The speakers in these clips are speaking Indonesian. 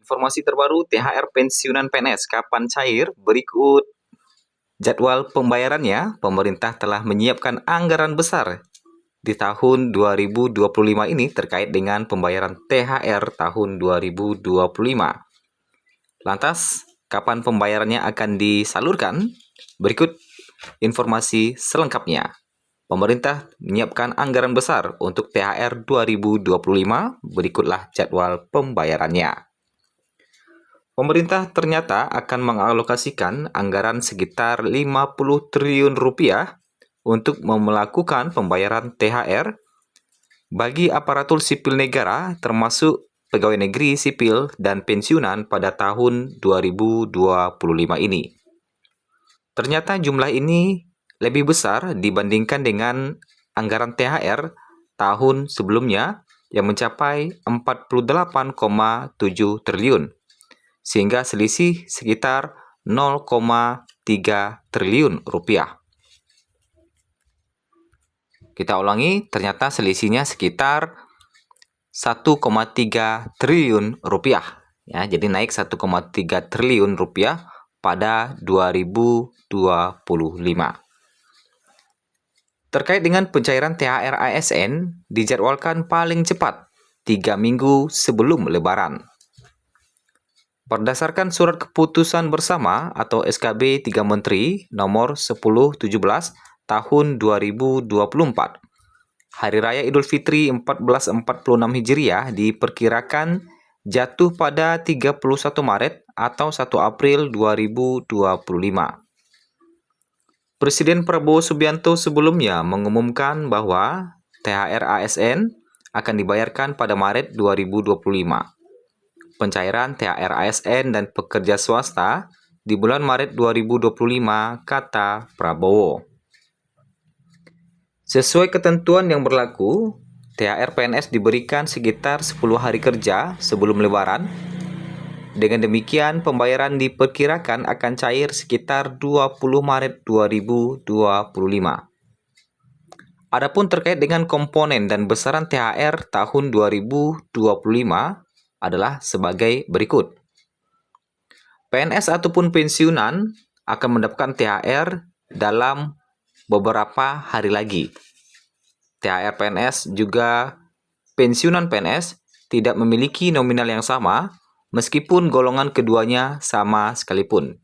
informasi terbaru THR pensiunan PNS kapan cair? Berikut jadwal pembayarannya. Pemerintah telah menyiapkan anggaran besar di tahun 2025 ini terkait dengan pembayaran THR tahun 2025. Lantas, kapan pembayarannya akan disalurkan? Berikut informasi selengkapnya. Pemerintah menyiapkan anggaran besar untuk THR 2025. Berikutlah jadwal pembayarannya. Pemerintah ternyata akan mengalokasikan anggaran sekitar 50 triliun rupiah untuk melakukan pembayaran THR bagi aparatur sipil negara termasuk pegawai negeri sipil dan pensiunan pada tahun 2025 ini. Ternyata jumlah ini lebih besar dibandingkan dengan anggaran THR tahun sebelumnya yang mencapai 48,7 triliun. Sehingga selisih sekitar 0,3 triliun rupiah. Kita ulangi, ternyata selisihnya sekitar 1,3 triliun rupiah. Ya, jadi naik 1,3 triliun rupiah pada 2025. Terkait dengan pencairan THR ASN, dijadwalkan paling cepat 3 minggu sebelum Lebaran. Berdasarkan Surat Keputusan Bersama atau SKB 3 Menteri nomor 1017 tahun 2024, Hari Raya Idul Fitri 1446 Hijriah diperkirakan jatuh pada 31 Maret atau 1 April 2025. Presiden Prabowo Subianto sebelumnya mengumumkan bahwa THR ASN akan dibayarkan pada Maret 2025. Pencairan THR ASN dan pekerja swasta di bulan Maret 2025, kata Prabowo. Sesuai ketentuan yang berlaku, THR PNS diberikan sekitar 10 hari kerja sebelum Lebaran. Dengan demikian, pembayaran diperkirakan akan cair sekitar 20 Maret 2025. Adapun terkait dengan komponen dan besaran THR tahun 2025, adalah sebagai berikut. PNS ataupun pensiunan akan mendapatkan THR dalam beberapa hari lagi. THR PNS juga pensiunan PNS tidak memiliki nominal yang sama meskipun golongan keduanya sama sekalipun.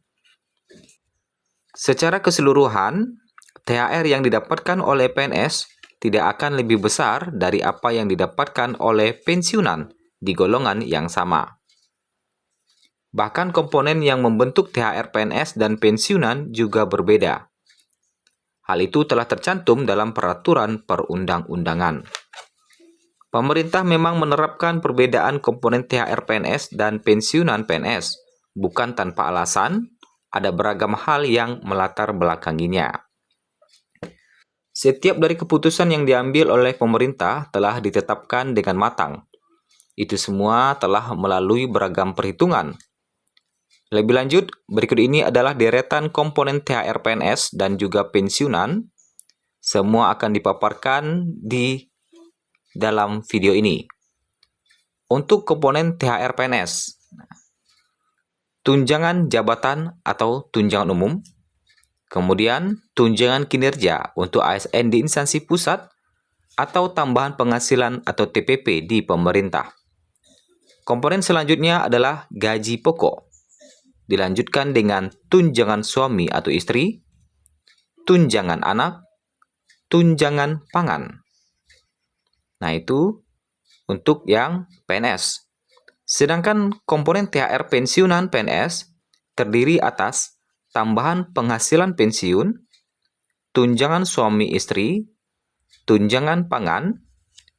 Secara keseluruhan, THR yang didapatkan oleh PNS tidak akan lebih besar dari apa yang didapatkan oleh pensiunan di golongan yang sama. Bahkan komponen yang membentuk THR PNS dan pensiunan juga berbeda. Hal itu telah tercantum dalam peraturan perundang-undangan. Pemerintah memang menerapkan perbedaan komponen THR PNS dan pensiunan PNS, bukan tanpa alasan, ada beragam hal yang melatar belakanginya. Setiap dari keputusan yang diambil oleh pemerintah telah ditetapkan dengan matang. Itu semua telah melalui beragam perhitungan. Lebih lanjut, berikut ini adalah deretan komponen THR PNS dan juga pensiunan. Semua akan dipaparkan di dalam video ini. Untuk komponen THR PNS, tunjangan jabatan atau tunjangan umum, kemudian tunjangan kinerja untuk ASN di instansi pusat, atau tambahan penghasilan atau TPP di pemerintah. Komponen selanjutnya adalah gaji pokok. Dilanjutkan dengan tunjangan suami atau istri, tunjangan anak, tunjangan pangan. Nah, itu untuk yang PNS. Sedangkan komponen THR pensiunan PNS terdiri atas tambahan penghasilan pensiun, tunjangan suami istri, tunjangan pangan,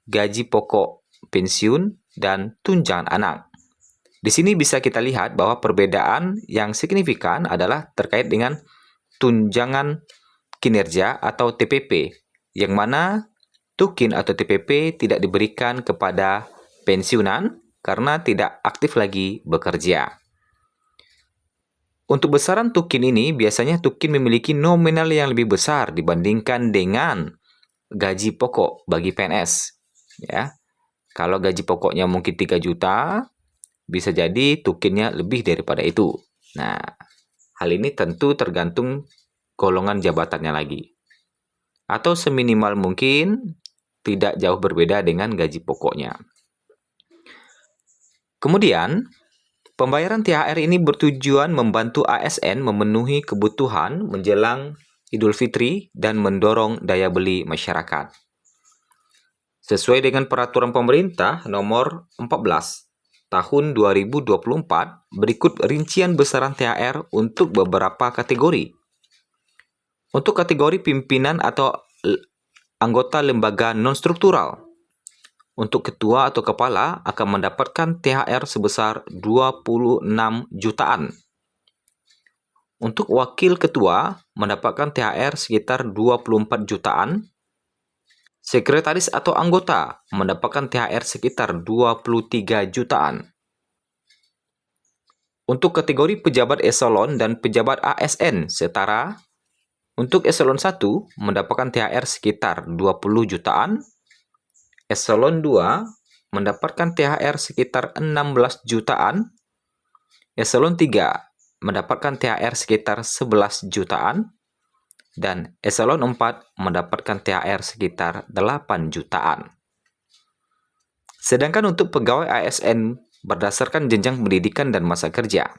gaji pokok pensiun, dan tunjangan anak. Di sini bisa kita lihat bahwa perbedaan yang signifikan adalah terkait dengan tunjangan kinerja atau TPP, yang mana tukin atau TPP tidak diberikan kepada pensiunan karena tidak aktif lagi bekerja. Untuk besaran tukin ini, biasanya tukin memiliki nominal yang lebih besar dibandingkan dengan gaji pokok bagi PNS. Ya. Kalau gaji pokoknya mungkin 3 juta, bisa jadi tukinnya lebih daripada itu. Nah, hal ini tentu tergantung golongan jabatannya lagi. Atau seminimal mungkin tidak jauh berbeda dengan gaji pokoknya. Kemudian, pembayaran THR ini bertujuan membantu ASN memenuhi kebutuhan menjelang Idul Fitri dan mendorong daya beli masyarakat. Sesuai dengan peraturan pemerintah nomor 14 tahun 2024, berikut rincian besaran THR untuk beberapa kategori. Untuk kategori pimpinan atau anggota lembaga non-struktural, untuk ketua atau kepala akan mendapatkan THR sebesar 26 jutaan. Untuk wakil ketua mendapatkan THR sekitar 24 jutaan. Sekretaris atau anggota mendapatkan THR sekitar 23 jutaan. Untuk kategori pejabat eselon dan pejabat ASN setara, untuk eselon 1 mendapatkan THR sekitar 20 jutaan. Eselon 2 mendapatkan THR sekitar 16 jutaan. Eselon 3 mendapatkan THR sekitar 11 jutaan. Dan eselon 4 mendapatkan THR sekitar 8 jutaan. Sedangkan untuk pegawai ASN berdasarkan jenjang pendidikan dan masa kerja.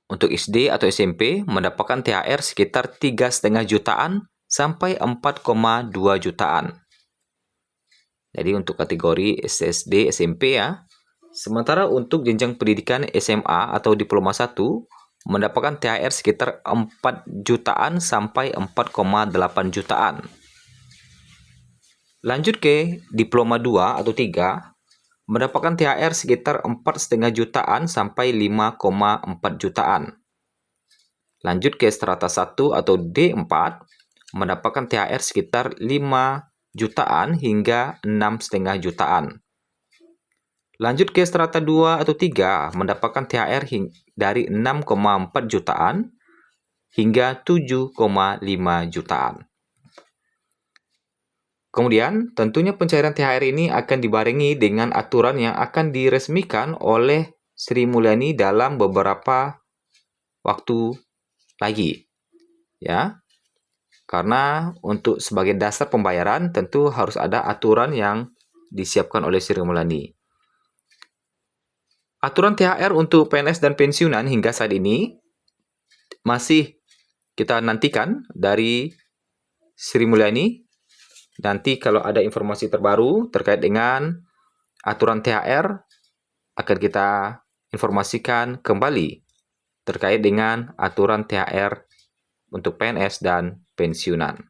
Untuk SD atau SMP mendapatkan THR sekitar 3,5 jutaan sampai 4,2 jutaan. Jadi untuk kategori SD, SMP ya. Sementara untuk jenjang pendidikan SMA atau diploma 1 mendapatkan THR sekitar 4 jutaan sampai 4,8 jutaan. Lanjut ke diploma 2 atau 3, mendapatkan THR sekitar 4,5 jutaan sampai 5,4 jutaan. Lanjut ke strata 1 atau D4, mendapatkan THR sekitar 5 jutaan hingga 6,5 jutaan. Lanjut ke strata 2 atau 3, mendapatkan THR dari 6,4 jutaan hingga 7,5 jutaan. Kemudian, tentunya pencairan THR ini akan dibarengi dengan aturan yang akan diresmikan oleh Sri Mulyani dalam beberapa waktu lagi. Ya. Karena untuk sebagai dasar pembayaran tentu harus ada aturan yang disiapkan oleh Sri Mulyani. Aturan THR untuk PNS dan pensiunan hingga saat ini masih kita nantikan dari Sri Mulyani. Nanti kalau ada informasi terbaru terkait dengan aturan THR akan kita informasikan kembali terkait dengan aturan THR untuk PNS dan pensiunan.